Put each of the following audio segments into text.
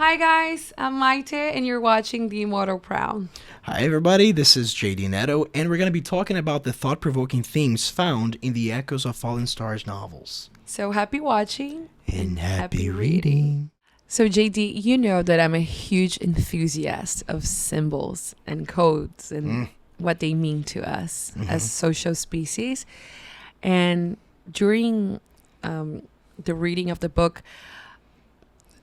Hi guys, I'm Maytê and you're watching the Immortal Crown. Hi everybody, this is JD Netto, and we're going to be talking about the thought-provoking themes found in the Echoes of Fallen Stars novels. So happy watching And happy reading. So JD, you know that I'm a huge enthusiast of symbols and codes and what they mean to us as social species. And during the reading of the book,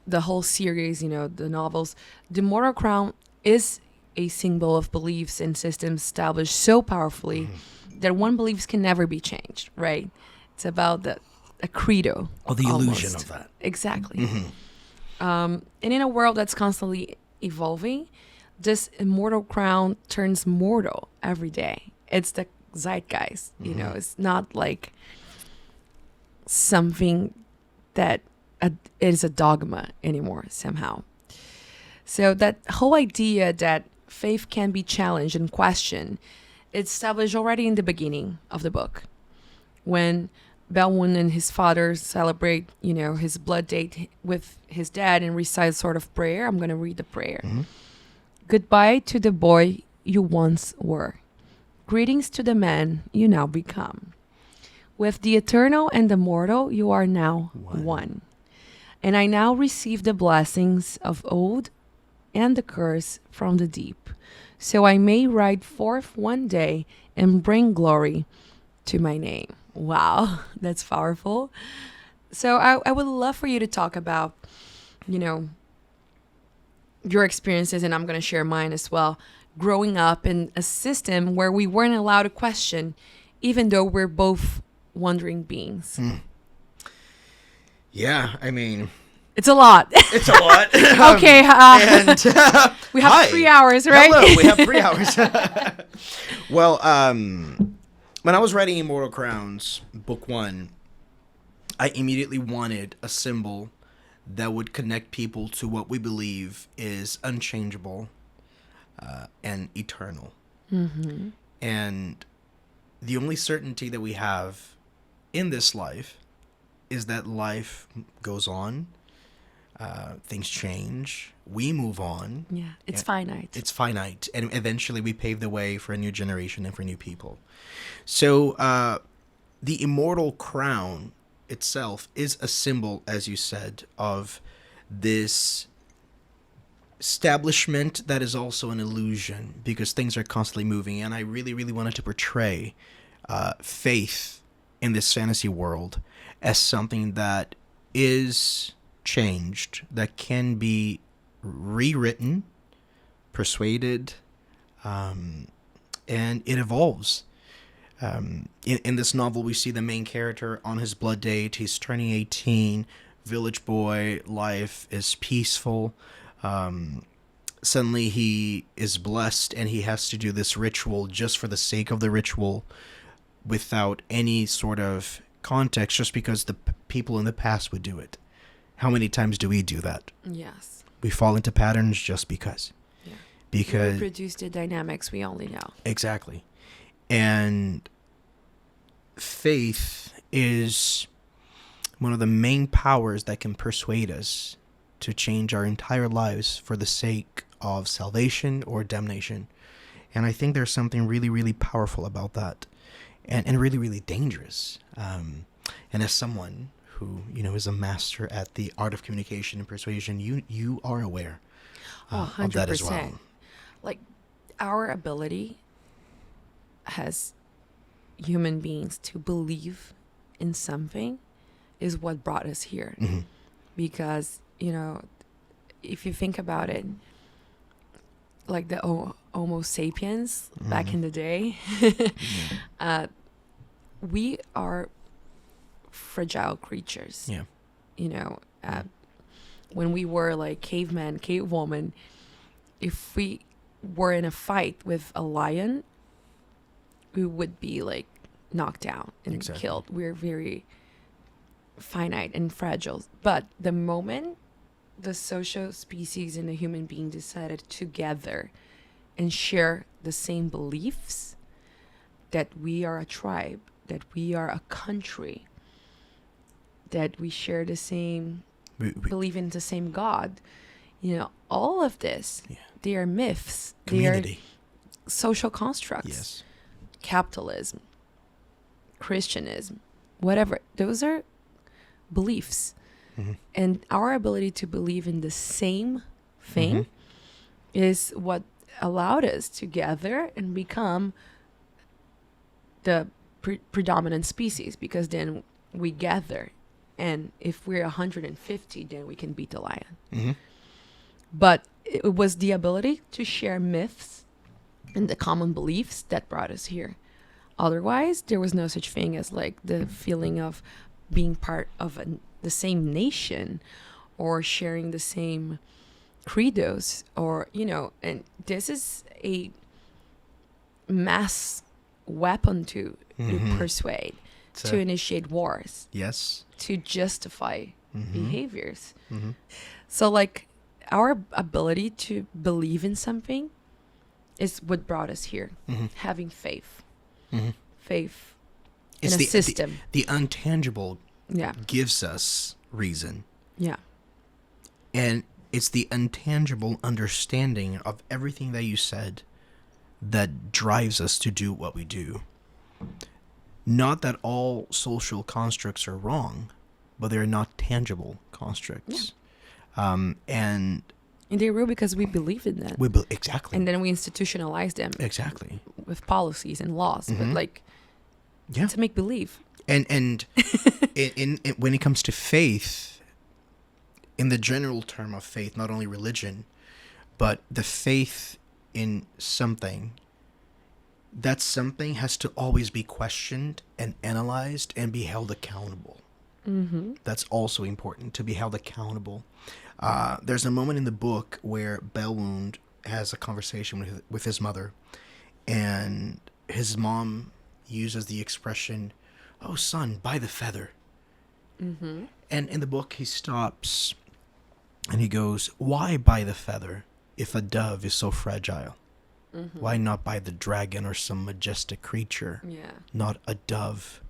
the whole series, the novels, the Immortal Crown is a symbol of beliefs and systems established so powerfully that one beliefs can never be changed, right? It's about a credo. Or the almost. illusion of that. Exactly. And in a world that's constantly evolving, this Immortal Crown turns mortal every day. It's the zeitgeist, it's not like something that is a dogma anymore somehow. So that whole idea that faith can be challenged and questioned, it's established already in the beginning of the book. When Belwyn and his father celebrate, his blood date with his dad and recite a sort of prayer. I'm going to read the prayer. Goodbye to the boy you once were. Greetings to the man you now become. With the eternal and the mortal, you are now one. And I now receive the blessings of old and the curse from the deep, so I may ride forth one day and bring glory to my name. Wow, that's powerful. So I would love for you to talk about, your experiences, and I'm going to share mine as well, growing up in a system where we weren't allowed to question, even though we're both wandering beings. Yeah, I mean... It's a lot. It's a lot. Okay. We have 3 hours, right? Hello, we have 3 hours. Well, when I was writing Immortal Crowns, Book 1, I immediately wanted a symbol that would connect people to what we believe is unchangeable and eternal. And the only certainty that we have in this life is that life goes on. Things change. We move on. Yeah, it's finite. It's finite. And eventually we pave the way for a new generation and for new people. So the Immortal Crown itself is a symbol, as you said, of this establishment that is also an illusion because things are constantly moving. And I really, really wanted to portray faith in this fantasy world as something that is changed, that can be rewritten, persuaded, and it evolves. In this novel, we see the main character on his blood date. He's turning 18, village boy, life is peaceful. Suddenly he is blessed and he has to do this ritual just for the sake of the ritual without any sort of context, just because the people in the past would do it. How many times do we do that? Yes. We fall into patterns just because. Yeah. Because we reproduce the dynamics we only know. Exactly. And faith is one of the main powers that can persuade us to change our entire lives for the sake of salvation or damnation. And I think there's something really, really powerful about that. And really, really dangerous. And as someone who is a master at the art of communication and persuasion, you are aware of that as well. Like, our ability as human beings to believe in something is what brought us here. Because if you think about it, like the Homo sapiens back in the day, we are fragile creatures. When we were like caveman, cavewoman, if we were in a fight with a lion, we would be like knocked out and killed. We're very finite and fragile. But the moment the social species and the human being decided together and share the same beliefs, that we are a tribe, that we are a country, that we share the same, believe in the same God, All of this, Yeah. they are myths. Community. They are social constructs. Yes. Capitalism, Christianism, whatever. Those are beliefs. And our ability to believe in the same thing is what allowed us to gather and become the predominant species, because then we gather, and if we're 150, then we can beat the lion. But it was the ability to share myths and the common beliefs that brought us here. Otherwise, there was no such thing as like the feeling of being part of the same nation or sharing the same credos, or and this is a mass weapon to persuade, to initiate wars, Yes. to justify behaviors. So like our ability to believe in something is what brought us here. Having faith. Faith in a system. The untangible Yeah. gives us reason. Yeah. And it's the intangible understanding of everything that you said that drives us to do what we do. Not that all social constructs are wrong, but they're not tangible constructs. And they're real because we believe in them. Exactly. And then we institutionalize them. Exactly. With policies and laws. But like, to make believe. And in when it comes to faith, in the general term of faith, not only religion, but the faith in something, that something has to always be questioned and analyzed and be held accountable. That's also important, to be held accountable. There's a moment in the book where Belwound has a conversation with his mother, and his mom uses the expression, "Oh, son, buy the feather." And in the book, he stops and he goes, "Why buy the feather if a dove is so fragile? Why not buy the dragon or some majestic creature, not a dove?"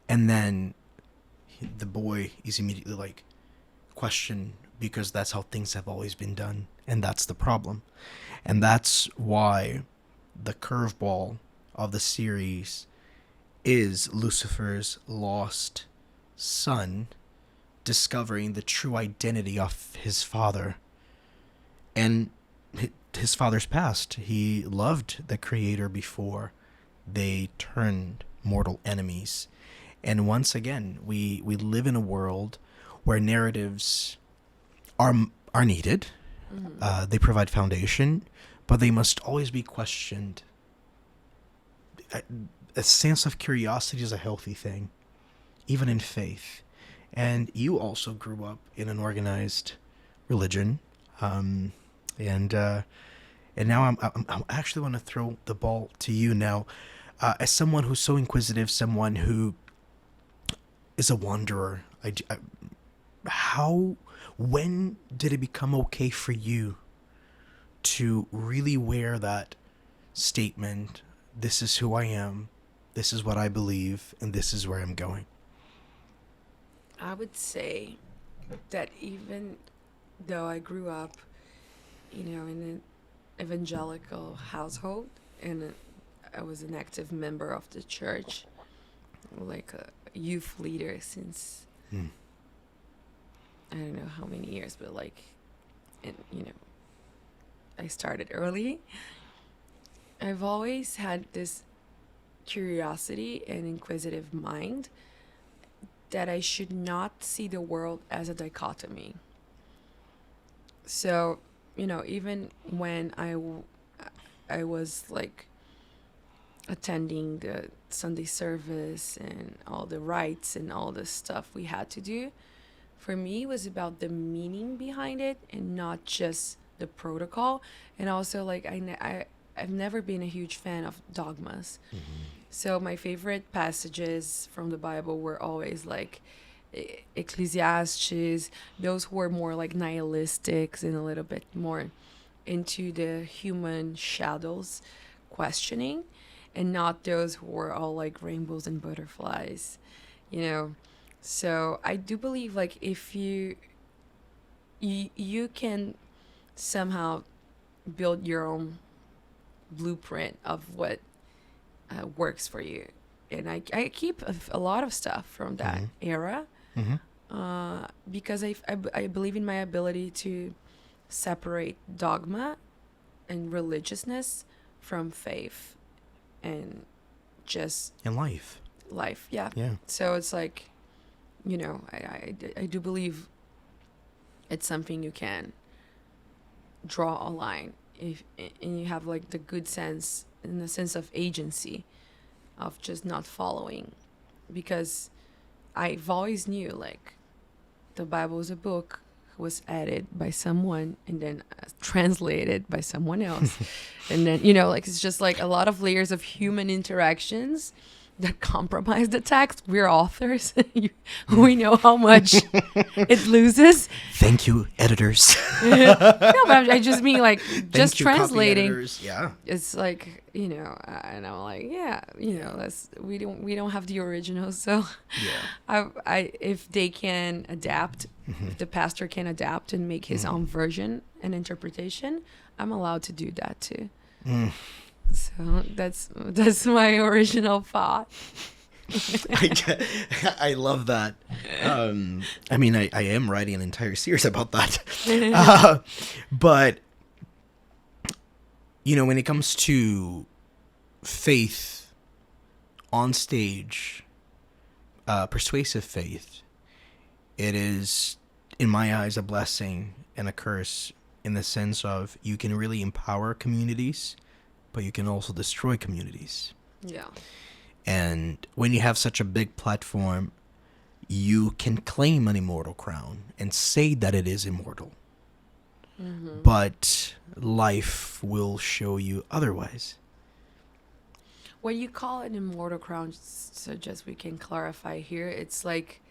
And then the boy is immediately like, question, because that's how things have always been done. And that's the problem. And that's why the curveball of the series is Lucifer's lost son discovering the true identity of his father and his father's past. He loved the creator before they turned mortal enemies. And once again, we live in a world where narratives are needed. They provide foundation, but they must always be questioned. A sense of curiosity is a healthy thing, even in faith. And you also grew up in an organized religion, and now I actually want to throw the ball to you now, as someone who's so inquisitive, someone who is a wanderer. When did it become okay for you to really wear that statement, "This is who I am, this is what I believe, and this is where I'm going"? I would say that even though I grew up, in an evangelical household, and I was an active member of the church, like a youth leader since I don't know how many years, but like, I started early. I've always had this curiosity and inquisitive mind that I should not see the world as a dichotomy. So, even when I was like attending the Sunday service and all the rites and all the stuff we had to do, for me it was about the meaning behind it and not just the protocol. And also, like, I've never been a huge fan of dogmas. So my favorite passages from the Bible were always like Ecclesiastes, those who were more like nihilistic and a little bit more into the human shadows questioning, and not those who were all like rainbows and butterflies, So I do believe, like, if you you can somehow build your own blueprint of what works for you. And I keep a lot of stuff from that era, because I believe in my ability to separate dogma and religiousness from faith and just In life. life. Yeah. Yeah. So it's like, I do believe it's something you can draw a line if and you have like the good sense, in the sense of agency, of just not following, because I've always knew like the Bible is a book, was added by someone and then translated by someone else. And then, like it's just like a lot of layers of human interactions that compromise the text. We're authors. We know how much it loses. Thank you, editors. No, but I just mean like just Thank you, copy translating. editors. Yeah. It's like, and I'm like, that's we don't have the original, so Yeah. I if they can adapt, if the pastor can adapt and make his own version and interpretation, I'm allowed to do that too. So that's my original thought. I love that. I mean, I am writing an entire series about that. But, when it comes to faith on stage, persuasive faith, it is, in my eyes, a blessing and a curse, in the sense of you can really empower communities, but you can also destroy communities. Yeah. And when you have such a big platform, you can claim an immortal crown and say that it is immortal. But life will show you otherwise. When you call it immortal crown, so just we can clarify here, it's like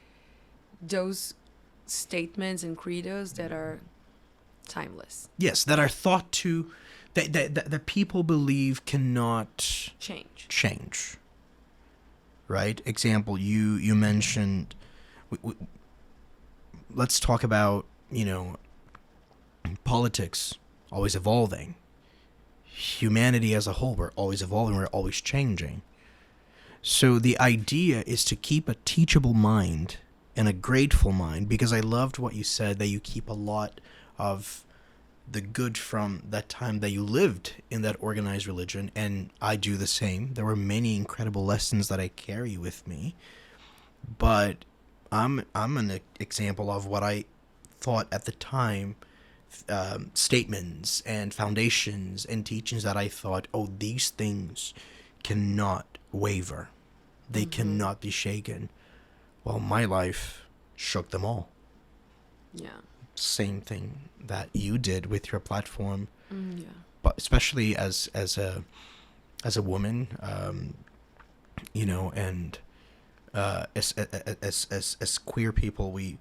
those statements and credos that are timeless. Yes, that are thought to, that people believe cannot change. Right? Example, you mentioned, let's talk about, politics, always evolving. Humanity as a whole, we're always evolving, we're always changing. So the idea is to keep a teachable mind and a grateful mind, because I loved what you said, that you keep a lot of the good from that time that you lived in that organized religion, and I do the same. There were many incredible lessons that I carry with me, but I'm an example of what I thought at the time, statements and foundations and teachings that I thought, these things cannot waver. They cannot be shaken. Well, my life shook them all. Yeah. Same thing that you did with your platform, Yeah. but especially as a woman, and as queer people, we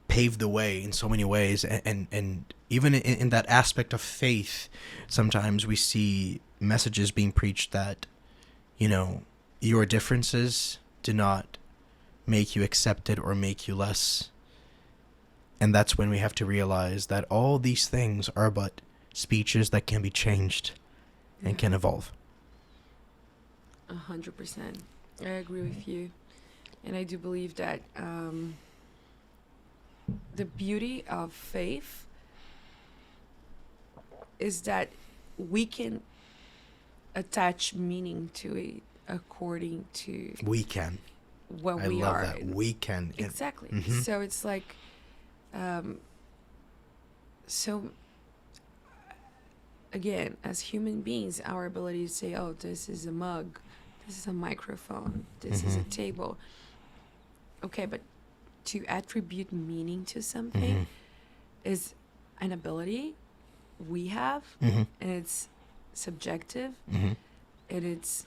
paved the way in so many ways, and even in that aspect of faith, sometimes we see messages being preached that, your differences do not make you accepted or make you less. And that's when we have to realize that all these things are but speeches that can be changed and can evolve. 100%. I agree with you. And I do believe that the beauty of faith is that we can attach meaning to it according to We can. what I we love are. that. We can. Exactly. So it's like, so again, as human beings, our ability to say, this is a mug, this is a microphone, this is a table. Okay, but to attribute meaning to something is an ability we have, and it's subjective, and it's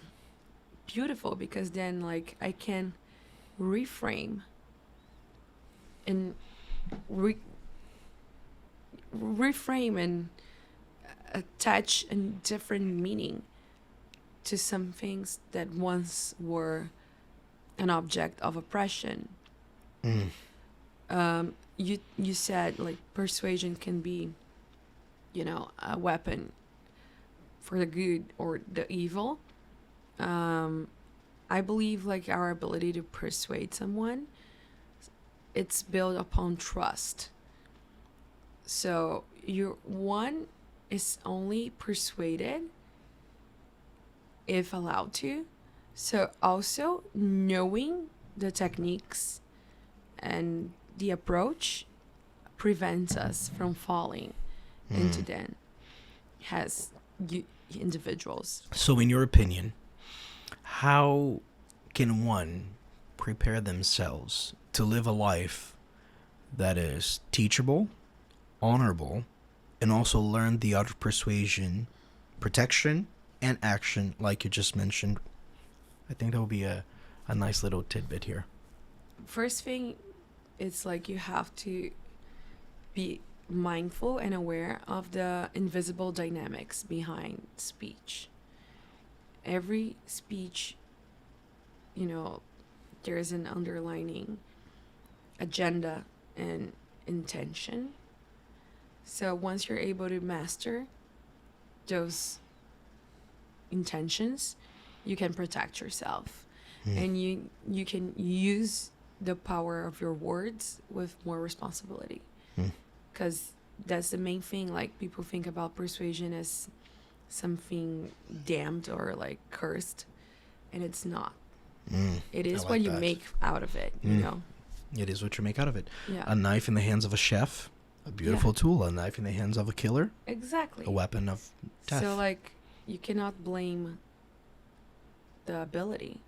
beautiful, because then like I can reframe and reframe and attach a different meaning to some things that once were an object of oppression. you said like persuasion can be, a weapon for the good or the evil. I believe like our ability to persuade someone, it's built upon trust. So your one is only persuaded if allowed to. So also knowing the techniques and the approach prevents us from falling into then has individuals. So, in your opinion, how can one prepare themselves to live a life that is teachable, honorable, and also learn the art of persuasion, protection, and action, like you just mentioned? I think that would be a nice little tidbit here. First thing, it's like you have to be mindful and aware of the invisible dynamics behind speech. Every speech, there is an underlining agenda and intention. So once you're able to master those intentions, you can protect yourself. And you can use the power of your words with more responsibility. Because that's the main thing. Like, people think about persuasion as something damned or like cursed, and it's not. It is what you make out of it, It is what you make out of it. Yeah. A knife in the hands of a chef, a beautiful tool. A knife in the hands of a killer, Exactly. a weapon of death. So like, you cannot blame the ability.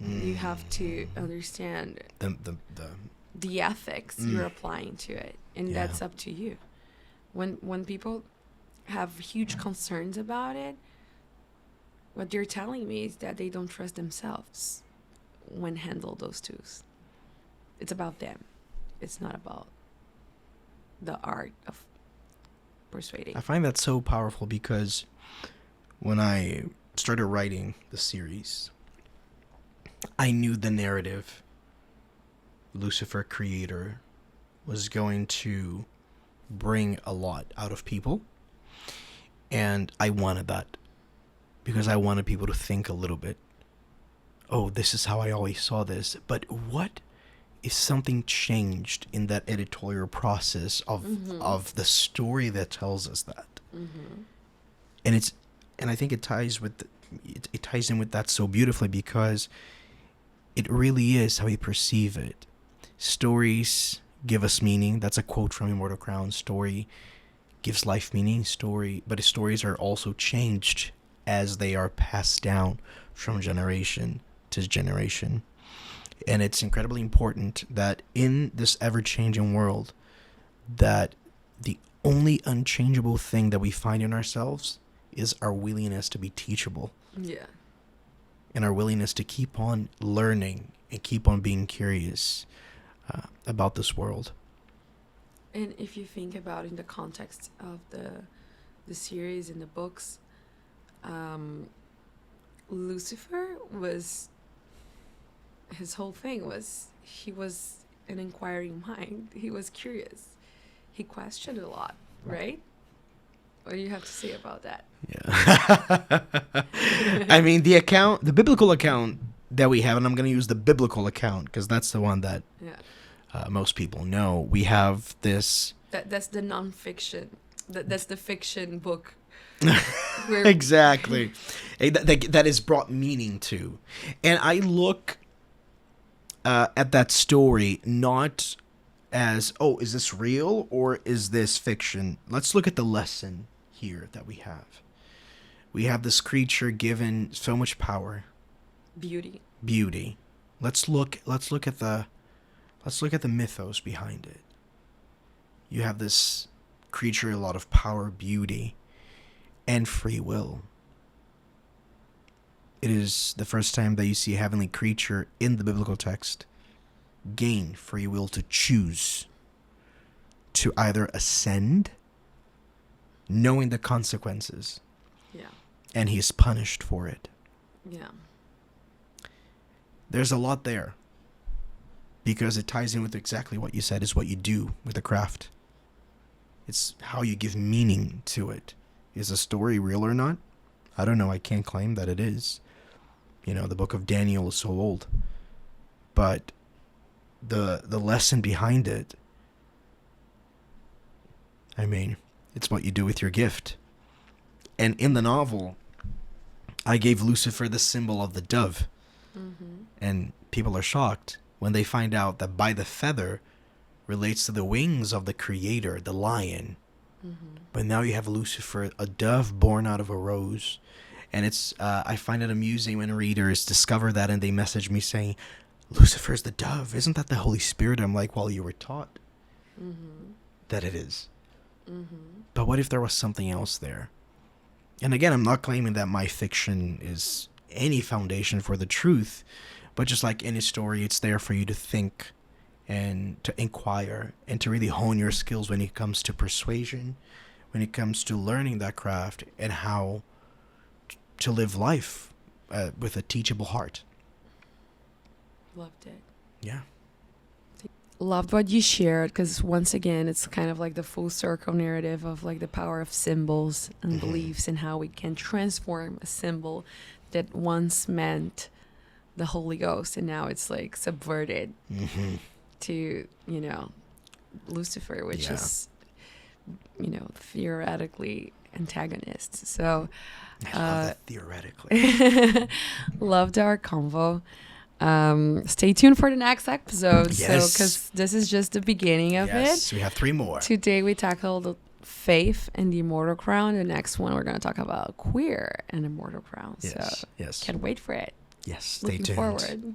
You have to understand the ethics you're applying to it, and that's up to you. When people have huge concerns about it, what they're telling me is that they don't trust themselves when handle those tools. It's about them. It's not about the art of persuading. I find that so powerful because when I started writing the series, I knew the narrative Lucifer, creator, was going to bring a lot out of people. And I wanted that because I wanted people to think a little bit, oh, this is how I always saw this. But what if something changed in that editorial process of the story that tells us that? And I think it ties in with that so beautifully, because it really is how we perceive it. Stories give us meaning. That's a quote from Immortal Crown. Story gives life meaning. But stories are also changed as they are passed down from generation to generation. And it's incredibly important that in this ever-changing world, that the only unchangeable thing that we find in ourselves is our willingness to be teachable. Yeah. And our willingness to keep on learning and keep on being curious about this world. And if you think about in the context of the series and the books, Lucifer was, his whole thing was, he was an inquiring mind. He was curious. He questioned a lot, right? What do you have to say about that? Yeah. I mean, the biblical account that we have, and I'm going to use the biblical account because that's the one that most people know. We have this. That's the nonfiction. That's the fiction book. Exactly. That is brought meaning to. And I look at that story not as, oh, is this real or is this fiction? Let's look at the lesson here that we have. We have this creature given so much power. Beauty. Let's look at the mythos behind it. You have this creature, a lot of power, beauty, and free will. It is the first time that you see a heavenly creature in the biblical text gain free will to choose to either ascend, knowing the consequences, and he is punished for it. Yeah. There's a lot there. because it ties in with exactly what you said, is what you do with the craft. It's how you give meaning to it. Is a story real or not? I don't know. I can't claim that it is. The book of Daniel is so old. But the lesson behind it, I mean, it's what you do with your gift. And in the novel, I gave Lucifer the symbol of the dove. Mm-hmm. And people are shocked when they find out that by the feather relates to the wings of the creator, the lion. Mm-hmm. But now you have Lucifer, a dove born out of a rose. And it's I find it amusing when readers discover that and they message me saying, Lucifer's the dove. Isn't that the Holy Spirit? I'm like, well, you were taught that it is. Mm-hmm. But what if there was something else there? And again, I'm not claiming that my fiction is any foundation for the truth, but just like any story, it's there for you to think and to inquire and to really hone your skills when it comes to persuasion, when it comes to learning that craft and how to live life with a teachable heart. Loved it. Yeah. Loved what you shared, because once again, it's kind of like the full circle narrative of like the power of symbols and beliefs and how we can transform a symbol that once meant the Holy Ghost and now it's like subverted to, Lucifer, which is, theoretically antagonist. So I love that theoretically. Loved our convo. Stay tuned for the next episode. Yes. So, because this is just the beginning of it. Yes, we have 3 more. Today we tackled faith and the Immortal Crown. The next one we're going to talk about queer and Immortal Crown. Yes. So, yes. Can't wait for it. Yes. Stay Looking tuned. forward.